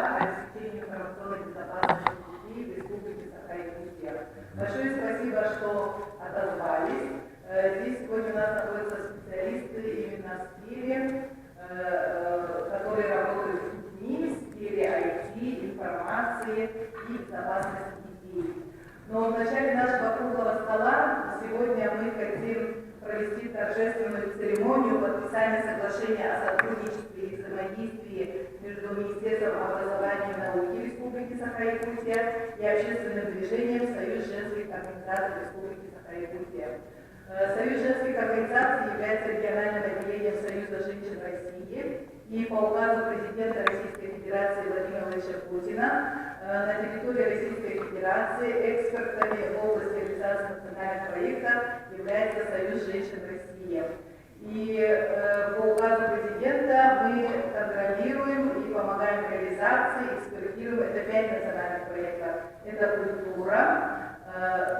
доклад о обеспечении информационной безопасности детей в Республике Саха-Якутия. Большое спасибо, что отозвались. Здесь сегодня у нас находятся специалисты именно в сфере, которые работают с детьми, в сфере IT, информации и безопасности детей. Но в начале нашего круглого стола сегодня мы хотим провести торжественную церемонию подписания соглашения о сотрудничестве и взаимодействии между Министерством образования и науки Республики Саха-Якутия и общественным движением Союз женских организаций Республики Саха-Якутия. Союз женских организаций является региональным отделением Союза женщин России, и по указу президента Российской Федерации Владимира Владимировича Путина на территории Российской Федерации экспертами в области реализации национальных проектов является Союз женщин России. И по указу президента мы контролируем и помогаем в реализации, экспертируем. Это 5 национальных проектов. Это культура,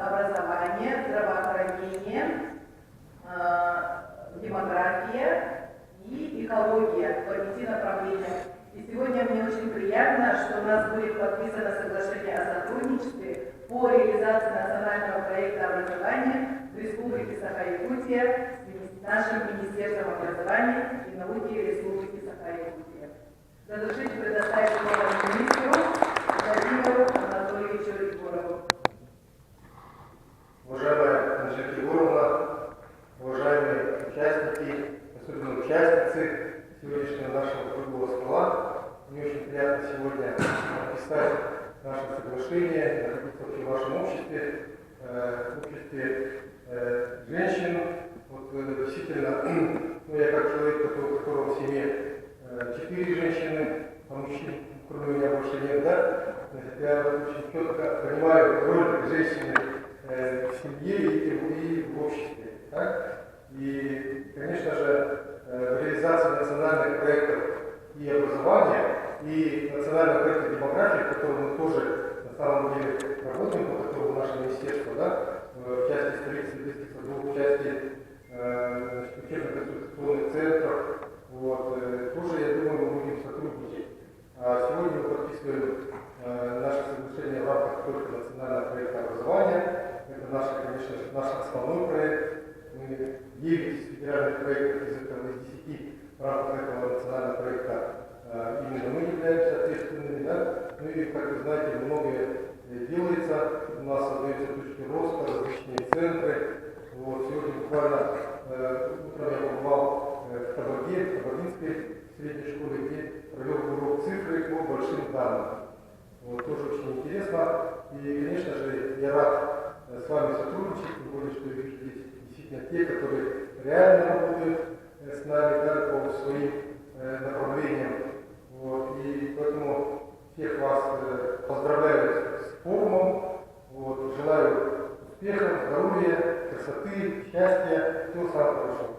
образование, здравоохранение, демография и экология по 5 направлениям. И сегодня мне очень приятно, что у нас будет подписано соглашение о сотрудничестве по реализации национального проекта образования в Республике Саха-Якутия с нашим Министерством образования и науки Республики Саха-Якутия. Разрешите предоставить слово министру Владимиру Анатольевичу Егорову. Уважаемая Анжелика Егоровна, уважаемые участники, особенно участницы сегодняшнего нашего круглого стола, мне очень приятно сегодня подписать наше соглашение, находиться в вашем обществе, женщин. Вот, действительно, я как человек, у которого в семье 4 женщины, а мужчин, кроме меня, больше нет, да? Я очень четко понимаю роль женщины в семье и в обществе. Так? И, конечно же, в реализации национальных проектов и образования, и национального проекта демографии, в котором мы тоже на самом деле работаем, по которому наше министерство, да, в части столицы детских садов, в части учебно-консультационных центров, вот, тоже, я думаю, мы будем сотрудничать. А сегодня мы подписываем наше соглашение в рамках только национального проекта образования. Это наш, конечно, наш основной проект. Мы 9 федеральных проектов из этого, из 10 в рамках этого национального проекта именно мы являемся ответственными. Да? Ну и, как вы знаете, многое делается. У нас создаются точки роста, различные центры. Вот, сегодня буквально утром я побывал в Кабардинской средней школе, где провел урок цифры по большим данным. Вот, тоже очень интересно. И, конечно же, я рад с вами сотрудничать, тем более, что я вижу здесь действительно те, которые реально работают с нами, да, по своим направлениям. Вот, и поэтому всех вас поздравляю с форумом. Вот, желаю успехов, здоровья, красоты, счастья, всего самого хорошего.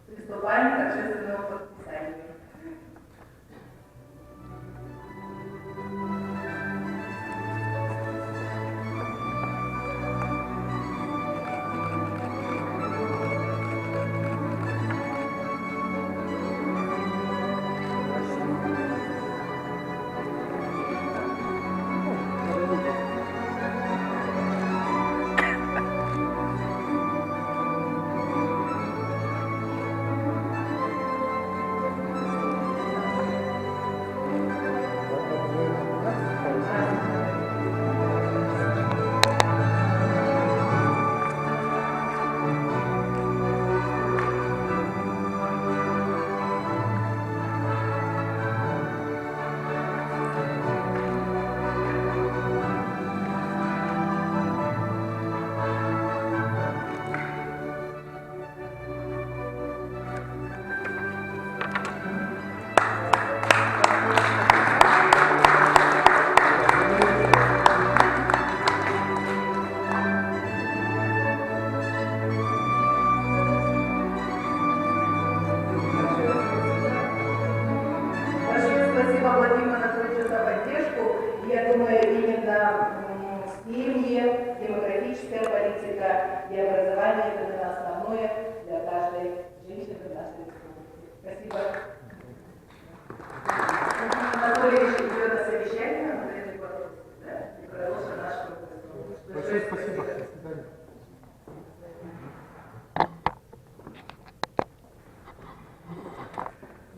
Приступаем к торжественному подписанию.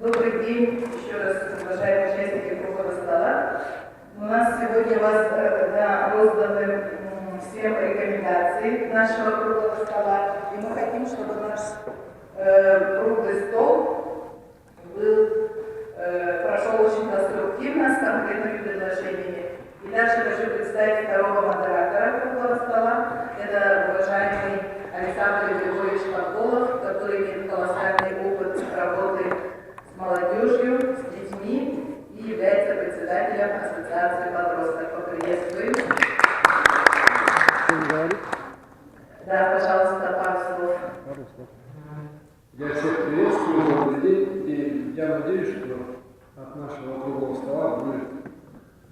Добрый день, еще раз, уважаемые участники круглого стола. У нас сегодня розданы всем рекомендации нашего круглого стола, и мы хотим, чтобы наш круглый стол прошел очень конструктивно, с конкретными предложениями. И дальше хочу представить второго модератора круглого стола. Это уважаемый Александр Григорьевич Подголов, который имеет колоссальный опыт работы с молодежью, с детьми и является председателем Ассоциации подростков. Поприветствуем. Да, пожалуйста, пару слов. Я всех приветствую, добрый день, и я надеюсь, что от нашего круглого стола будет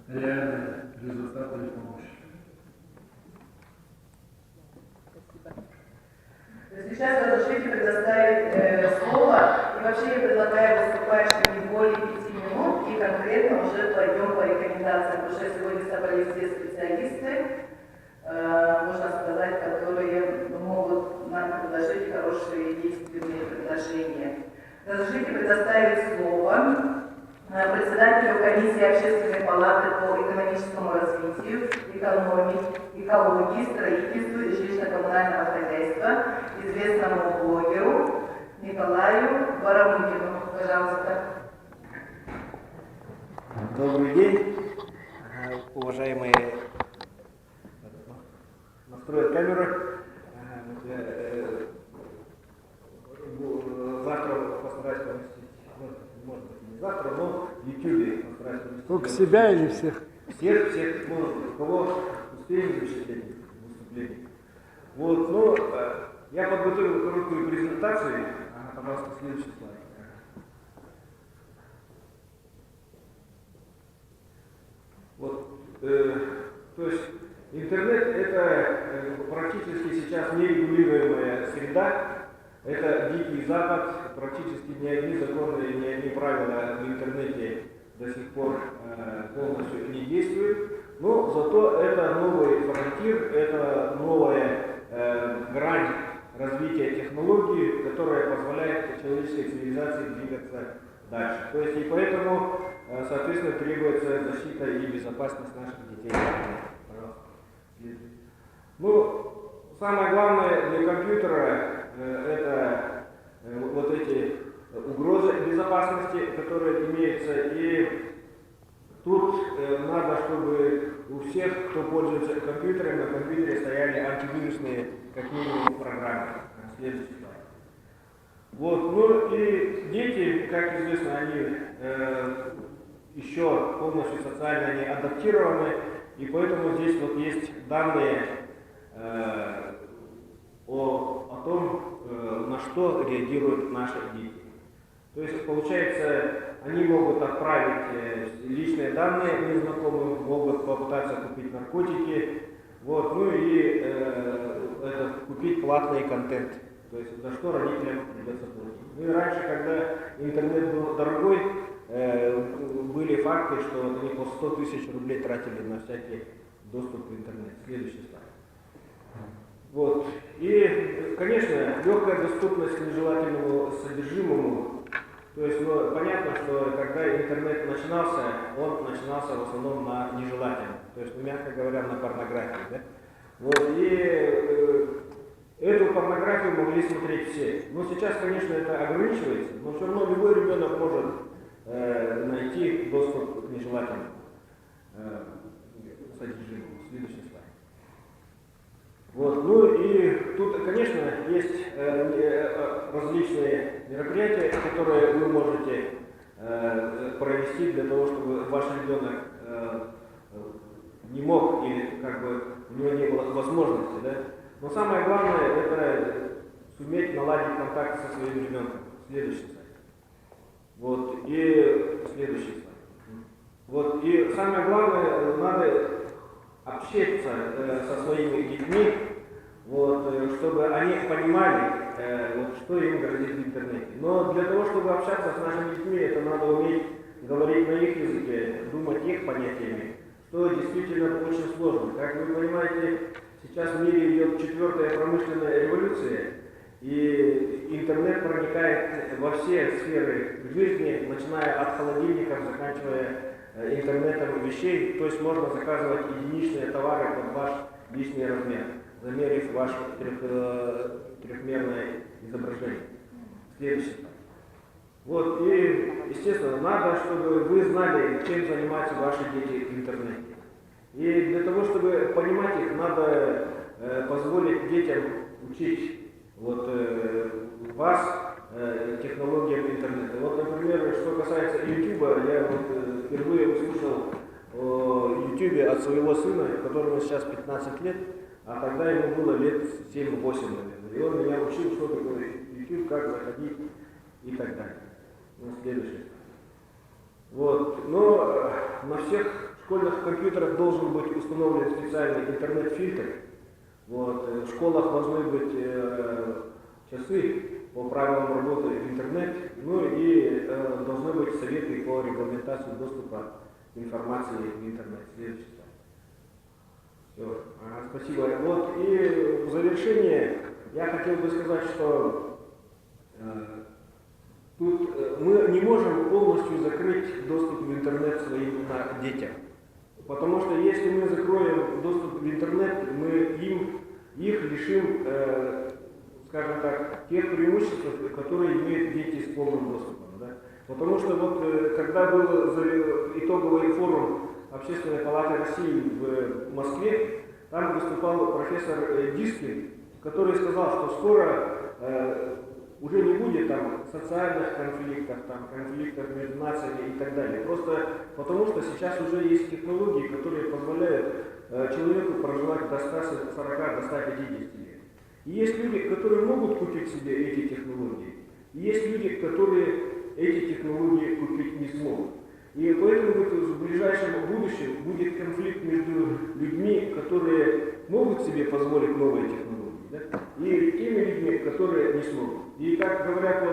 реальный результат и помощь. Сейчас разрешите предоставить слово, и вообще я предлагаю выступающим не более 5 минут, и конкретно уже пойдем по рекомендациям, потому что сегодня собрались все специалисты, можно сказать, которые могут нам предложить хорошие действенные предложения. Разрешите предоставить слово председателю комиссии Общественной палаты по экономическому развитию, экологии, строительству и жилищно-коммунального хозяйства, известному блогеру Николаю Барамыкину. Пожалуйста. Добрый день, уважаемые. Настроят камеру. Завтра постараюсь поместить, может быть, не завтра, но в YouTube постараюсь поместить. Только себя или всех? Всех, у кого успеем впечатление, выступление. Вот, ну, я подготовил короткую презентацию. Пожалуйста, следующий слайд. Вот, то есть интернет это практически сейчас нерегулируемая среда. Это дикий запад, практически ни одни законы, ни одни правила в интернете до сих пор полностью не действуют. Но зато это новый фронтир, это новая грань развития технологий, которая позволяет человеческой цивилизации двигаться дальше. То есть и поэтому, соответственно, требуется защита и безопасность наших детей. Пожалуйста. Ну, самое главное для компьютера это вот эти угрозы безопасности, которые имеются. И тут надо, чтобы у всех, кто пользуется компьютером, на компьютере стояли антивирусные, как минимум, программы. Следующий слайд. Вот, ну и дети, как известно, они еще полностью социально не адаптированы, и поэтому здесь вот есть данные о том, на что реагируют наши дети. То есть, получается, они могут отправить личные данные незнакомым, могут попытаться купить наркотики, вот, ну и купить платный контент, то есть за что родителям придется платить. Ну и раньше, когда интернет был дорогой, были факты, что вот они по 100 тысяч рублей тратили на всякий доступ к интернету. Следующий слайд. Вот. И, конечно, легкая доступность к нежелательному содержимому. То есть, ну, понятно, что когда интернет начинался, он начинался в основном на нежелательном. То есть, ну, мягко говоря, на порнографии. Да? Вот. И эту порнографию могли смотреть все. Но сейчас, конечно, это ограничивается, но все равно любой ребенок может найти доступ к нежелательному содержимому. Следующий слайд. Вот. Ну и тут, конечно, есть различные мероприятия, которые вы можете провести для того, чтобы ваш ребенок не мог или как бы у него не было возможности. Да? Но самое главное это суметь наладить контакт со своим ребенком. Следующий слайд. Вот. И следующий слайд. Вот. И самое главное, надо общаться со своими детьми, вот, чтобы они понимали, вот, что им грозит в интернете. Но для того, чтобы общаться с нашими детьми, это надо уметь говорить на их языке, думать их понятиями, что действительно очень сложно. Как вы понимаете, сейчас в мире идет 4-я промышленная революция, И интернет проникает во все сферы жизни, начиная от холодильников, заканчивая интернетом вещей. То есть можно заказывать единичные товары под ваш личный размер, замерив ваше трехмерное изображение. Следующий. Вот, и, естественно, надо, чтобы вы знали, чем занимаются ваши дети в интернете. И для того, чтобы понимать их, надо позволить детям учить вас технологиям интернета. Вот, например, что касается YouTube, я впервые услышал о YouTube от своего сына, которому сейчас 15 лет, а тогда ему было лет 7-8, наверное. И он меня учил, что такое YouTube, как заходить и так далее. Следующее. Вот. Но на всех школьных компьютерах должен быть установлен специальный интернет-фильтр. Вот. В школах должны быть часы по правилам работы в интернет, ну и должны быть советы по регламентации доступа к информации в интернет. Следующий. Все. Спасибо. Вот. И в завершение я хотел бы сказать, что тут мы не можем полностью закрыть доступ в интернет своим детям. Потому что если мы закроем доступ в интернет, мы их лишим, скажем так, тех преимуществ, которые имеют дети с полным доступом. Да? Потому что вот когда был итоговый форум Общественной палаты России в Москве, там выступал профессор Дискин, который сказал, что скоро уже не будет там социальных конфликтов, там, конфликтов между нациями и так далее. Просто потому что сейчас уже есть технологии, которые позволяют человеку проживать до 140, до 150 лет. И есть люди, которые могут купить себе эти технологии. И есть люди, которые эти технологии купить не смогут. И поэтому в ближайшем будущем будет конфликт между людьми, которые могут себе позволить новые технологии, да, и теми людьми, которые не смогут. И как говорят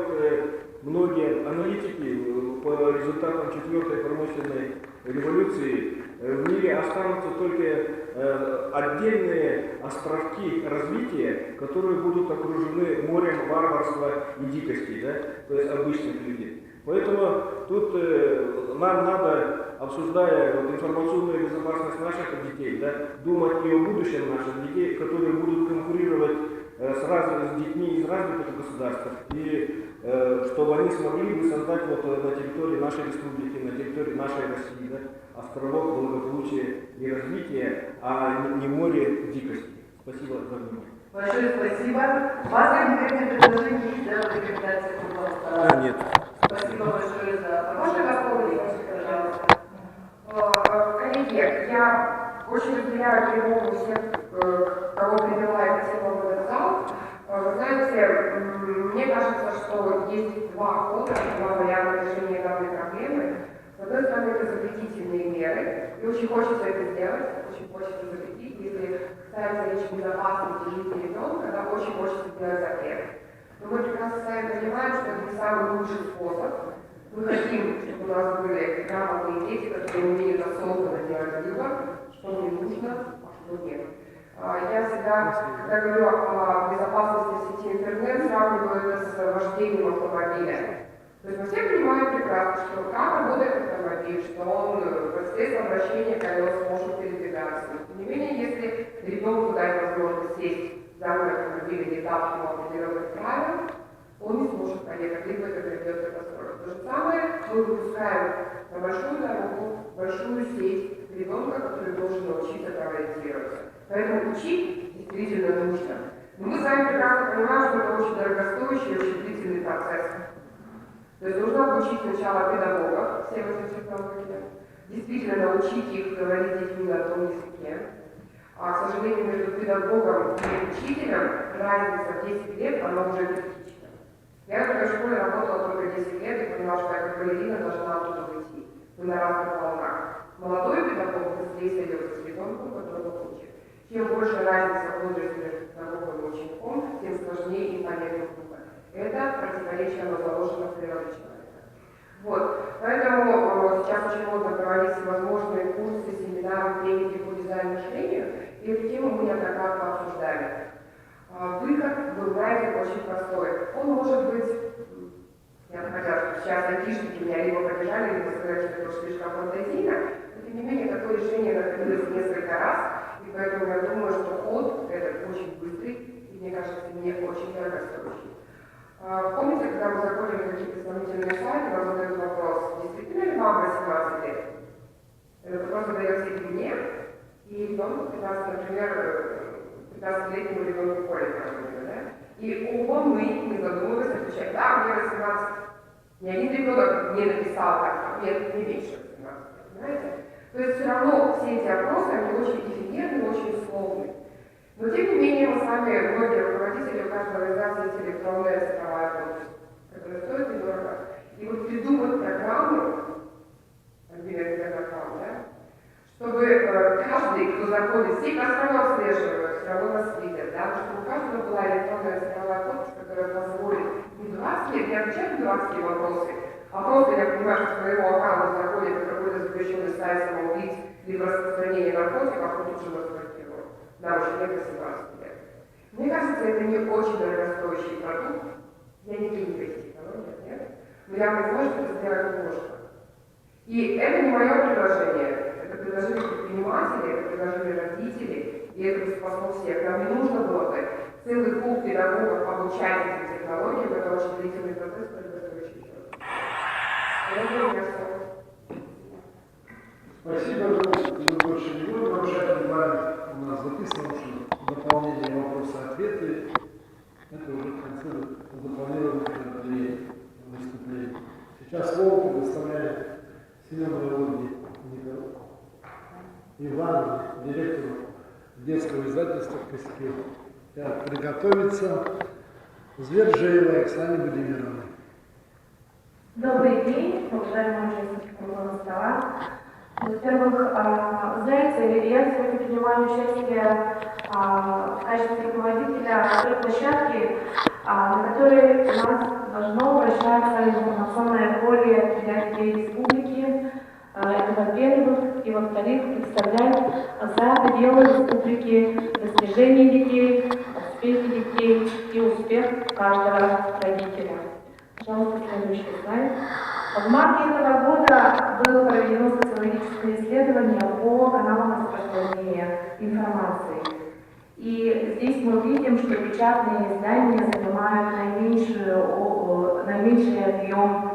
многие аналитики, по результатам 4-й промышленной революции в мире останутся только отдельные островки развития, которые будут окружены морем варварства и дикости, да, то есть обычных людей. Поэтому тут нам надо, обсуждая информационную безопасность наших детей, да, думать и о будущем наших детей, которые будут конкурировать с детьми из развитых государств, и чтобы они смогли бы создать на территории нашей республики, на территории нашей России, да, островок благополучия и развития, а не море дикости. Спасибо за внимание. Большое спасибо. У вас конкретные предложения есть, да, рекомендации круглого стола? Нет. Спасибо большое за... Можно дополнить, пожалуйста? Коллеги, я очень разделяю тревогу всех, кого привела эта тема в этот зал. Вы знаете, мне кажется, что есть два хода, два варианта решения данной проблемы. С одной стороны, это запретительные меры, и очень хочется это сделать, очень хочется запретить, если ставится речь о безопасности жизни ребенка, тогда очень хочется сделать запрет. Но мы прекрасно сами понимаем, что это не самый лучший способ. Мы хотим, чтобы у нас были грамотные дети, которые умеют осознанно делать выбор, что мне нужно, а что нет. Я всегда, когда говорю о безопасности сети интернет, сравниваю это с вождением автомобиля. То есть мы все понимаем прекрасно, что как работает автомобиль, что он процесс обращения колес может передвигаться. Но тем не менее, если ребенку дать возможность сесть за руль автомобиля, не дав ему определенных правил, он не сможет поехать, либо это приведет к катастрофе. То же самое мы выпускаем на большую дорогу, большую сеть ребенка, который должен научиться ориентироваться. Поэтому учить действительно нужно. Но мы с вами прекрасно понимаем, что это очень дорогостоящий и очень длительный процесс. То есть нужно обучить сначала педагогов всем этим технологиям, действительно научить их говорить с детьми на том языке. А, к сожалению, между педагогом и учителем разница в 10 лет, она уже критична. Я в этой школе работала только 10 лет и поняла, что я как балерина должна оттуда выйти. Мы на разных волнах. Молодой педагог быстрее сойдется с ребенком, которого учит. Чем больше разница в возрасте между педагогом и учеником, тем сложнее и понятнее группа. Это противоречие, оно заложено в природе человека. Вот. Поэтому сейчас очень модно проводить всевозможные курсы, семинары, тренинги по дизайн-мышлению, и эту тему мы неоднократно обсуждали. Выход был, знаете, очень простой. Он может быть, я бы хотела, чтобы сейчас айтишники меня либо поддержали, либо сказали, что это слишком фантазийно, но тем не менее такое решение находилось несколько раз, и поэтому я думаю, что ход этот очень быстрый, и мне кажется, не очень дорогостоящий. Помните, когда мы заходим на какие-то сомнительные сайты, нам задают вопрос, действительно ли вам 18 лет? Этот вопрос задаете и мне, и ребенку 15, например, 15-летнему ребенку колледжа, да? И оба мы, не задумываясь, отвечаем, да, мне 18. Ни один ребенок не написал так, нет, не меньше 18, понимаете? То есть все равно все эти опросы, они очень эфемерны, очень условны. Но тем не менее, мы с вами, многие руководители, у каждой организации есть электронная цифровая подпись, которая стоит недорого. И вот придумать программу, программу, да, чтобы каждый, кто заходит, все нас все равно отслеживают, все равно нас видят, да, чтобы у каждого была электронная цифровая подпись, которая позволит не дурацкие, не отвечать на дурацкие вопросы, а просто, я понимаю, что с моего аккаунта заходит на какой-то запрещенный сайт самоубийц, либо распространение наркотиков, он тут же разблокирует. Нам уже нет 18 лет. Мне кажется, это не очень дорогостоящий продукт. Я не геймбейский, нет? Но я понимаю, что это сделать можно. И это не мое предложение. Это предложили предприниматели, это предложили родители, и это бы спасло всех. Нам не нужно было бы целый пул педагогов обучать этим технологиям, это очень длительный процесс, дорогостоящий. Это у меня все. Спасибо, мы больше не будем нарушать внимание. У нас записано, что дополнение вопросы-ответы это уже в конце запланированных выступлений. Сейчас слово предоставляет Семеновой Ольге Ивановне, директору детского издательства «Костель». Приготовиться Звержеевой Оксане Владимировне. Добрый день, уважаемые участники круглого стола. Во-первых, знаете, я сегодня принимаю участие в качестве руководителя той площадки, на которой у нас должно вращаться информационное поле для детей республики. Это, во-первых, и во-вторых, представлять за пределы республики достижения детей, успехи детей и успех каждого родителя. Пожалуйста, следующий слайд. В марте этого года было проведено социологическое исследование по каналам распространения информации. И здесь мы видим, что печатные издания занимают наименьший объем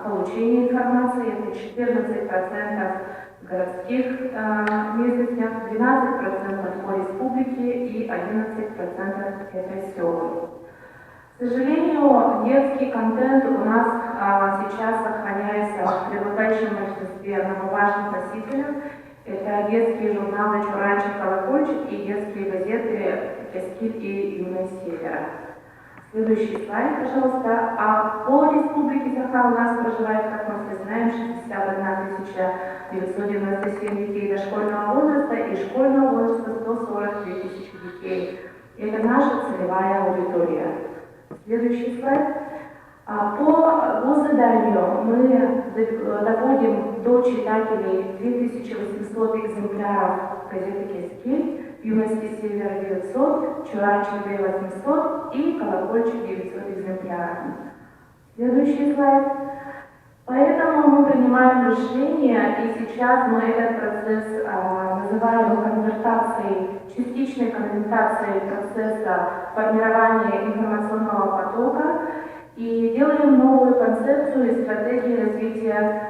получения информации. Это 14% в городских местностях, 12% по республике и 11% это села. К сожалению, детский контент у нас сейчас сохраняется в преобладающем большинстве на важных носителях. Это детские журналы «Чуранчик», «Колокольчик» и детские газеты «Каскиль» и «Юная Севера». Следующий слайд, пожалуйста. По республике Саха у нас проживает, как мы все знаем, 61 997 детей дошкольного возраста и школьного возраста 142 тысячи детей. Это наша целевая аудитория. Следующий слайд. По госзаданию мы доводим до читателей 2800 экземпляров газеты «Кескиль», «Юности Севера» 900, «Чуранчик» 2800 и «Колокольчик» 900 экземпляров. Следующий слайд. Поэтому мы принимаем решение, и сейчас мы этот процесс называем конвертацией, частичной конвертацией процесса формирования информационного потока и делаем новую концепцию и стратегию развития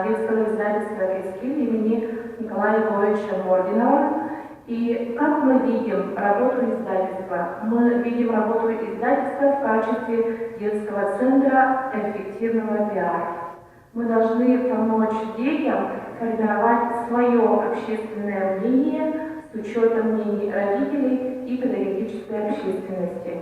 детского издательства «Кескиль» имени Николая Егоровича Мординова. И как мы видим работу издательства? Мы видим работу издательства в качестве детского центра эффективного пиара. Мы должны помочь детям формировать свое общественное мнение с учетом мнений родителей и педагогической общественности.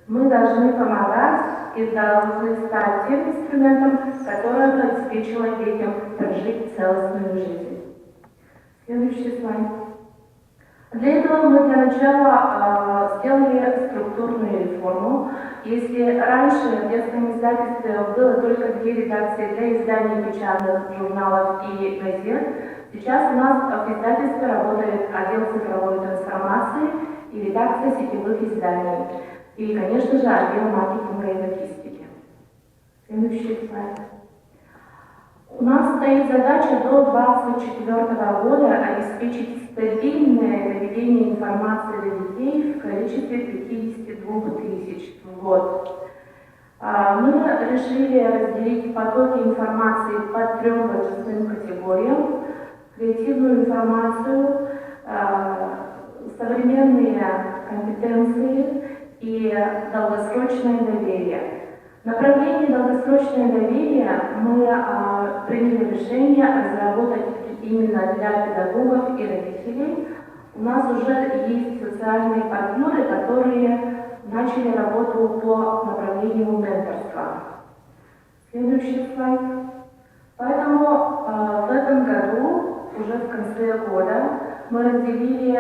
Мы должны помогать и должны стать тем инструментом, который бы обеспечило детям прожить целостную жизнь. Следующий слайд. Для этого мы для начала сделали структурную реформу. Если раньше в детском издательстве было только 2 редакции для издания печатных журналов и газет, Сейчас у нас в издательстве работает отдел цифровой трансформации и редакция сетевых изданий. И, конечно же, отдел маркетинга и логистики. Следующий слайд. У нас стоит задача до 2024 года обеспечить стабильное доведение информации для детей в количестве 52 тысяч в год. Мы решили разделить потоки информации по 3 возрастным категориям: креативную информацию, современные компетенции и долгосрочное доверие. В направлении долгосрочное доверие мы приняли решение разработать именно для педагогов и родителей. У нас уже есть социальные партнеры, которые начали работу по направлению менторства. Следующий слайд. Поэтому в этом году, уже в конце года, мы разделились,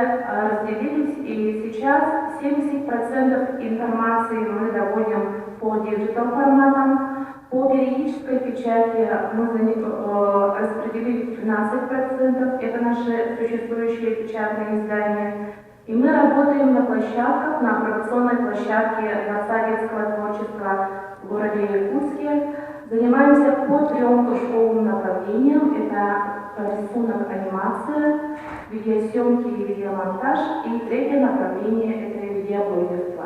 и сейчас 70% информации мы доводим по диджитал форматам. По периодической печати мы распределили 12%, это наши существующие печатные издания. И мы работаем на площадках, на апробационной площадке Дворца детского творчества в городе Якутске. Занимаемся по 3 кружковым направлениям. Это рисунок, анимация, видеосъемки и видеомонтаж. И третье направление – это видеоблогерство.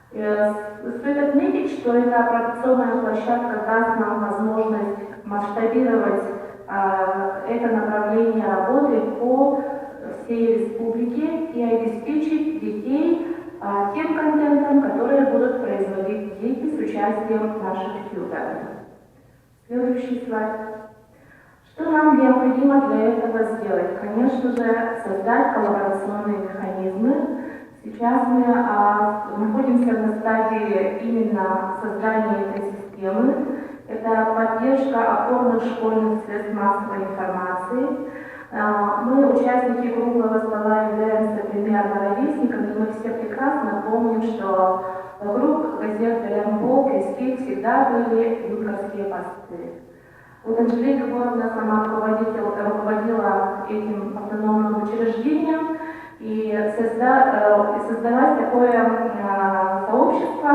Стоит отметить, что эта апробационная площадка даст нам возможность масштабировать это направление работы по всей республике и обеспечить детей тем контентом, который будут производить дети с участием наших тьюторов. Следующий слайд. Что нам необходимо для этого сделать? Конечно же, создать коллаборационные механизмы. Сейчас мы находимся на стадии именно создания этой системы. Это поддержка опорных школьных средств массовой информации. Мы, участники круглого стола, являемся примерно ровесниками, и мы все прекрасно помним, что вокруг газет «Лямбол», «Каскей» всегда были юнкерские посты. Вот Анжелика Боровна сама руководила этим автономным учреждением, и создалось такое сообщество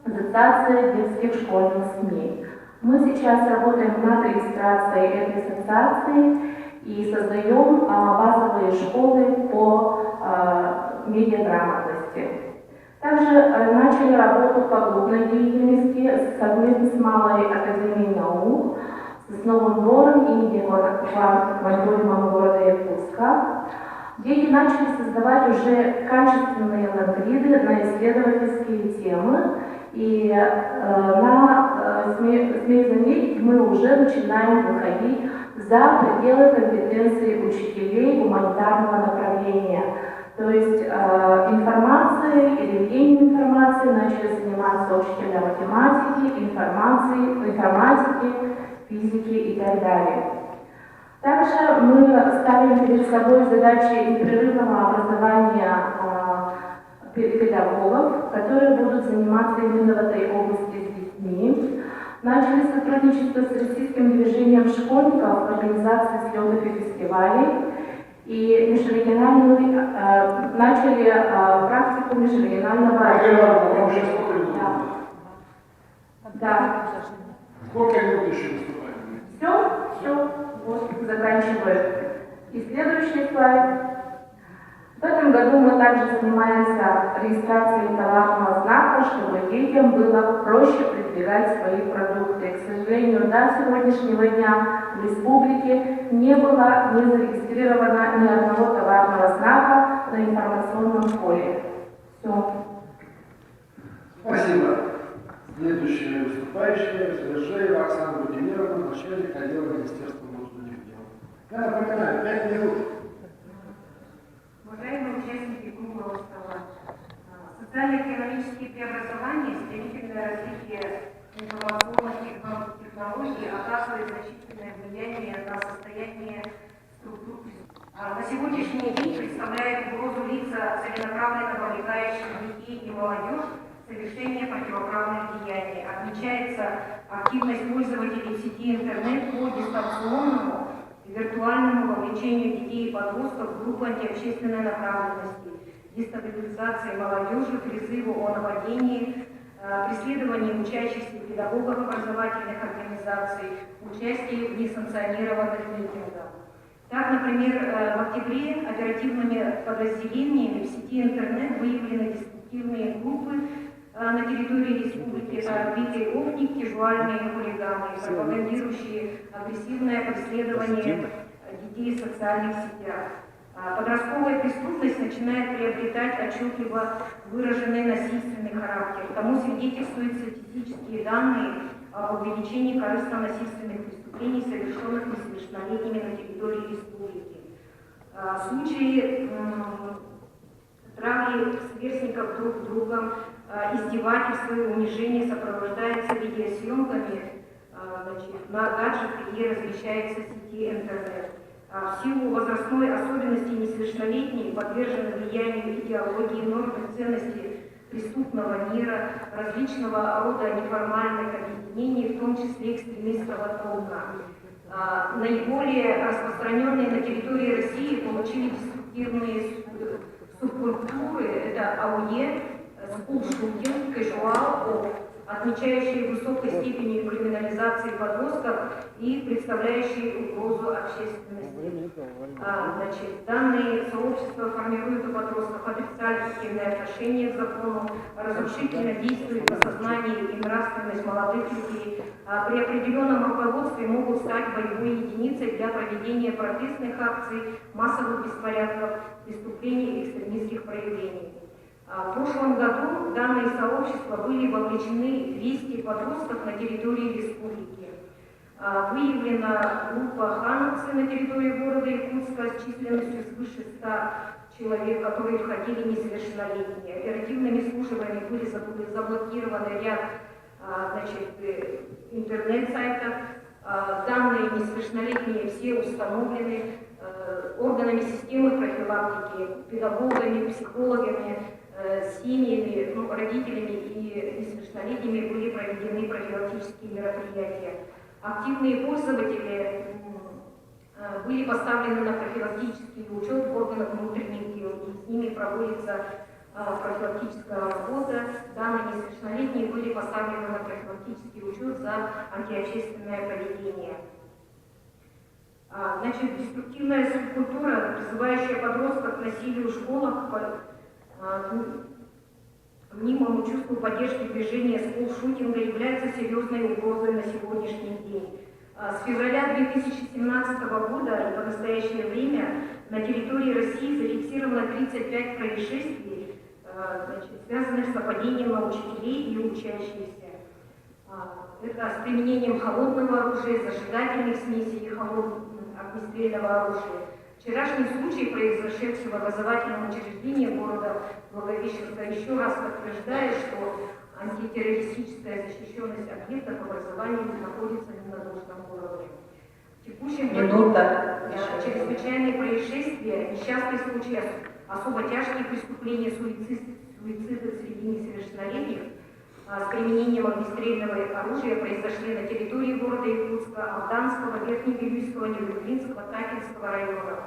Ассоциация детских школьных СМИ. Мы сейчас работаем над регистрацией этой ассоциации и создаем базовые школы по медиаграмотности. Также начали работу по клубной деятельности совместно с Малой академией наук, с Новым двором имени Вандольма города Якутска. Дети начали создавать уже качественные лонгриды на исследовательские темы, и смею заметить, мы уже начинаем выходить за пределы компетенции учителей гуманитарного направления. То есть информацией и религией информации начали заниматься учителя математики, информатики, физики и так далее. Также мы ставим перед собой задачи непрерывного образования педагогов, которые будут заниматься именно в этой области с детьми. Начали сотрудничество с российским движением школьников в организации слетов и фестивалей. И начали практику межрегионального... Да. Сколько минут еще выступаем? Все, вот, заканчиваю. И следующий слайд. В этом году мы также занимаемся регистрацией товарного знака, чтобы детям было проще продвигать свои продукты. К сожалению, до сегодняшнего дня в республике не было зарегистрировано ни одного товарного знака на информационном поле. Все. Спасибо. Следующая выступающая Свержеева Оксана Владимировна, начальник отдела Министерства внутренних дел. Я напоминаю, 5 минут. Уважаемые участники круглого стола, социально-экономические преобразования, стремительное развитие информационных технологий оказывает значительное влияние на состояние структур. На сегодняшний день представляет угрозу лица, целенаправленно вовлекающих детей и молодежь в совершение противоправных деяний. Отмечается активность пользователей сети интернет по дистанционному и виртуальному вовлечению детей и подростков в группы антиобщественной направленности, дестабилизации молодежи, призыву о нападении, преследовании учащихся педагогов образовательных организаций, участии в несанкционированных митингах. Так, например, в октябре оперативными подразделениями в сети интернет выявлены деструктивные группы на территории республики. Это битые гопники, казуальные хулиганы, пропагандирующие агрессивное преследование детей в социальных сетях. Подростковая преступность начинает приобретать отчетливо выраженный насильственный характер. Тому свидетельствуют статистические данные об увеличении корыстно-насильственных преступлений, совершенных несовершеннолетними на территории республики. Случаи травли сверстников друг другом, издевательства и унижения сопровождаются видеосъемками на гаджеты и размещаются в сети интернет. В силу возрастной особенности несовершеннолетние подвержены влиянию идеологии, норм и ценностей преступного мира, различного рода неформальных объединений, в том числе экстремистского толка. Наиболее распространенные на территории России получили деструктивные субкультуры, это АУЕ, скулшутинг, кэжуал, отмечающие высокой степени криминализации подростков и представляющие угрозу общественности. Данные сообщества формируют у подростков отрицательное отношение к закону, разрушительно действует на сознание и нравственность молодых людей. При определенном руководстве могут стать боевой единицей для проведения протестных акций, массовых беспорядков, преступлений и экстремистских проявлений. В прошлом году данные сообщества были вовлечены 200 подростков на территории республики. Выявлена группа хановцы на территории города Якутска с численностью свыше 100 человек, которые входили несовершеннолетние. Оперативными службами были заблокированы ряд интернет-сайтов. Данные несовершеннолетние все установлены органами системы профилактики, педагогами, психологами, семьями, родителями и несовершеннолетними были проведены профилактические мероприятия. Активные пользователи были поставлены на профилактический учет в органах внутренних дел, и с ними проводится профилактическая работа. Данные несовершеннолетние были поставлены на профилактический учет за антиобщественное поведение. Деструктивная субкультура, призывающая подростков к насилию в школах, к мнимому чувству поддержки движения скулшутинга, является серьезной угрозой на сегодняшний день. С февраля 2017 года и по настоящее время на территории России зафиксировано 35 происшествий, связанных с нападением на учителей и учащихся. Это с применением холодного оружия, зажигательных смесей и огнестрельного оружия. Вчерашний случай, произошедший в образовательном учреждении города Благовещенска, еще раз подтверждает, что антитеррористическая защищенность объектов образования находится не на должном уровне. В текущем году чрезвычайные происшествия, несчастные случаи, особо тяжкие преступления, суициды среди несовершеннолетних с применением огнестрельного оружия произошли на территории города Якутска, Алданского, Верхнебилюйского, Нелюблинского, Такинского районов.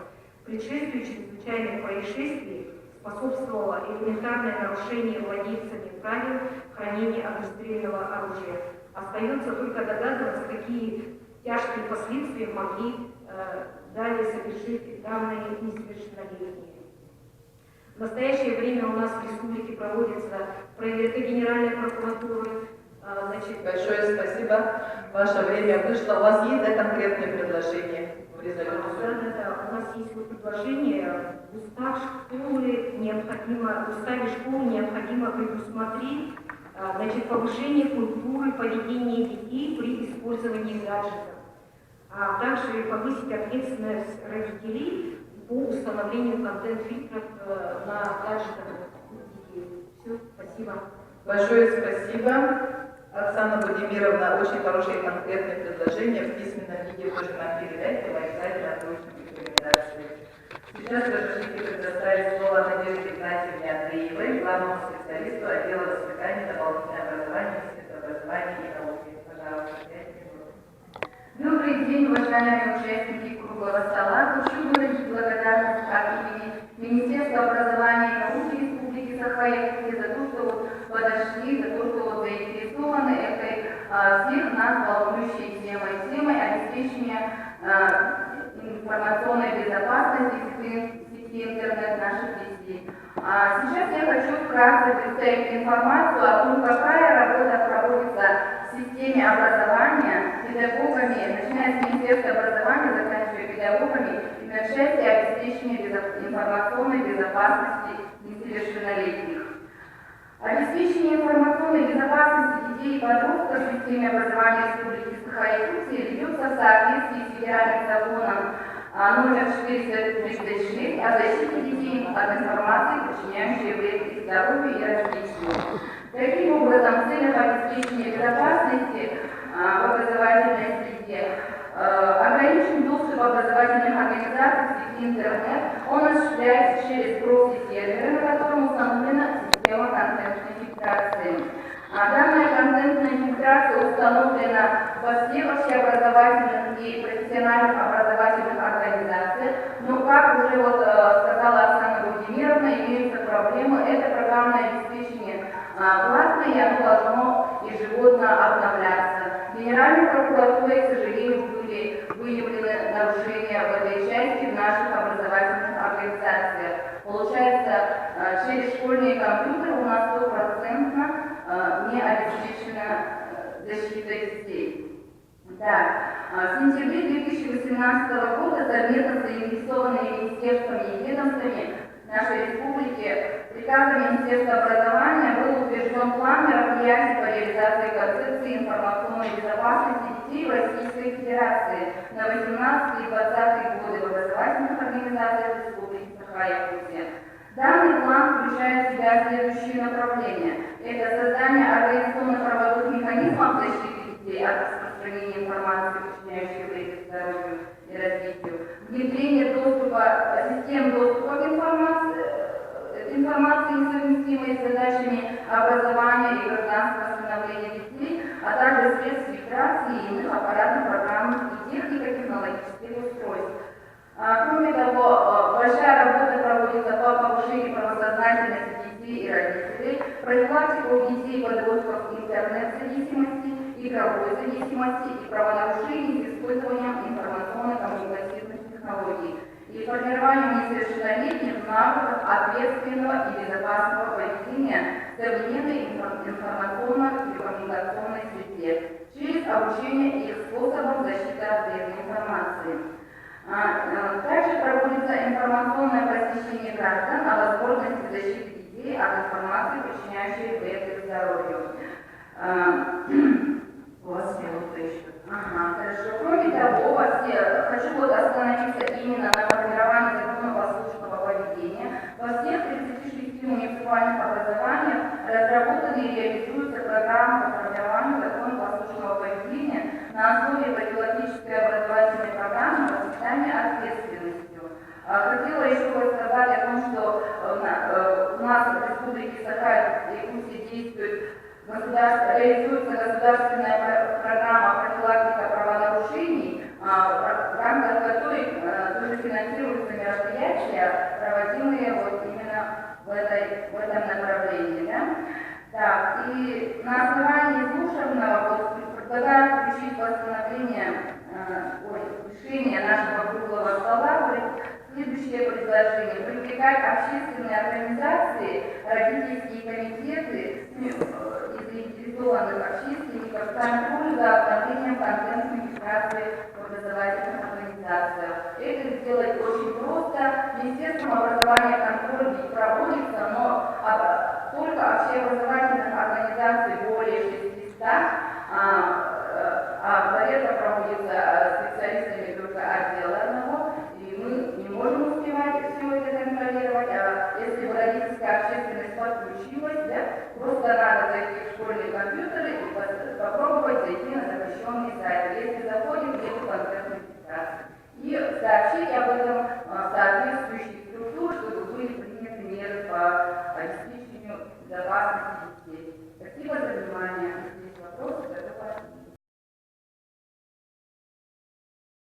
Предшествию чрезвычайных происшествий способствовало элементарное нарушение владельцами правил хранения огнестрельного оружия. Остается только догадываться, какие тяжкие последствия могли далее совершить данные несовершеннолетние. В настоящее время у нас в республике проводится проверка Генеральной прокуратуры. Большое спасибо. Ваше время вышло. У вас есть конкретные предложения в резолюцию? Да. У нас есть предложение. В уставе школы необходимо предусмотреть повышение культуры поведения детей при использовании гаджетов, а также повысить ответственность родителей по установлению контент-фильтров на гаджетах детей. Все, спасибо. Большое спасибо. Оксана Владимировна, очень хорошие конкретные предложения в письменном виде тоже нам передайте, мы обязательно получим рекомендации. Сейчас разрешите предоставить слово Надежде Игнатьевне Андреевой, главному специалисту отдела воспитания, дополнительного образования, Министерства образования и науки. Пожалуйста, 5 минут. Добрый день. день, уважаемые участники круглого стола. Хочу выразить благодарность от имени Министерства образования и науки Республики Саха-Якутия за то, что вот подошли, за то, что вот заинтересованы этой всех нас волнующей темой обеспечения информационной безопасности в сети интернет наших детей. Сейчас я хочу вкратце представить информацию о том, какая работа проводится в системе образования педагогами, начиная с Министерства образования, заканчивая педагогами, и на части обеспечения информационной безопасности несовершеннолетних. Обеспечение информационной безопасности детей и подростков в системе образования Республики Саха-Якутия ведется в соответствии с федеральным законом номер 436 о защите детей от информации, причиняющей вред их здоровью и развитию. Таким образом, в целях обеспечения безопасности в образовательной среде ограничен доступ образовательных организаций в сети интернет. Он осуществляется через прокси-серверы, на котором установлена система контентной фильтрации. Данная контентная фильтрация установлена во всех общеобразовательных и профессиональных образовательных организациях, но, как уже сказала Оксана Владимировна, имеются проблемы. Это программное обеспечение платное, и оно должно ежегодно обновляться. Генеральной прокуратурой, к сожалению, были выявлены нарушения в этой части в наших образовательных организациях. Получается, через школьные компьютеры у нас 100% не обеспечена защита детей. В сентябре 2018 года совместно с заинтересованными министерствами и ведомствами нашей республики приказом Министерства образования был утвержден план мероприятий по реализации концепции информационной безопасности детей в Российской Федерации на 18 и 20 годы в образовательных организациях Республики Саха-Якутия. Данный план включает в себя следующие направления. Это создание организационно-правовых механизмов защиты детей от распространения информации, причиняющей вред здоровью и развитию, внедрение систем доступа к информации, несовместимой с задачами образования и гражданского становления детей, а также средств фильтрации и иных аппаратных, программных и технико-технологических устройств. Кроме того, большая работа проводится по повышению правосознательности детей и родителей, профилактику у детей и подростков интернет-зависимости, игровой зависимости и правонарушений с использованием информационно-коммуникативных технологий и формированию несовершеннолетних навыков ответственного и безопасного поведения в современной информационно-коммуникационной среде через обучение их способам защиты от вредной информации. Также проводится информационное просвещение граждан о возможности защиты детей от информации, причиняющей вред их здоровью. У вас минута еще. Хорошо. Кроме того, хочу остановиться именно на формировании законопослушного поведения. Во всех 36 муниципальных образованиях разработаны и реализуются программы по формированию законопослушного поведения на основе профилактической образовательной программы воспитания ответственностью. Хотела еще рассказать о том, что у нас в Республике Саха-Якутия реализуется государственная программа профилактика правонарушений, в рамках которой тоже финансируются мероприятия, проводимые именно в этом направлении. И на основании изложенного предлагаю включить постановление решение нашего круглого стола следующее предложение: привлекать общественные организации, родительские комитеты и заинтересованных общественников к контролю за обновлением контентной фильтрации в образовательных организациях. Это сделать очень просто. Министерством образования контроль не проводится, но только общеобразовательных организаций более 600, проверка проводится специалистами только отдела одного, и мы не можем успевать все это контролировать. Если бы родительская общественность подключилась, просто надо зайти в школьные компьютеры и попробовать зайти на запрещенный сайт. Если